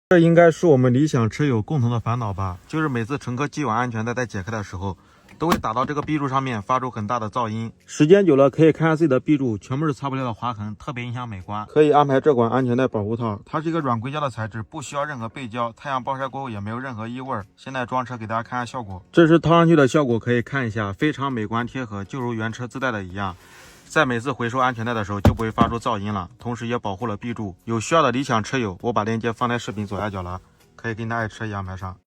这应该是我们理想车友共同的烦恼吧，就是每次乘客系完安全带在解开的时候，都会打到这个壁柱上面，发出很大的噪音。时间久了，可以看下自己的壁柱，全部是擦不掉的划痕，特别影响美观。可以安排这款安全带保护套，它是一个软硅胶的材质，不需要任何背胶，太阳暴晒过后也没有任何异味。现在装车给大家看下效果，这是套上去的效果，可以看一下，非常美观贴合，就如原车自带的一样。在每次回收安全带的时候就不会发出噪音了，同时也保护了壁柱。有需要的理想车友，我把链接放在视频左下角了，可以跟大爱车一样买上。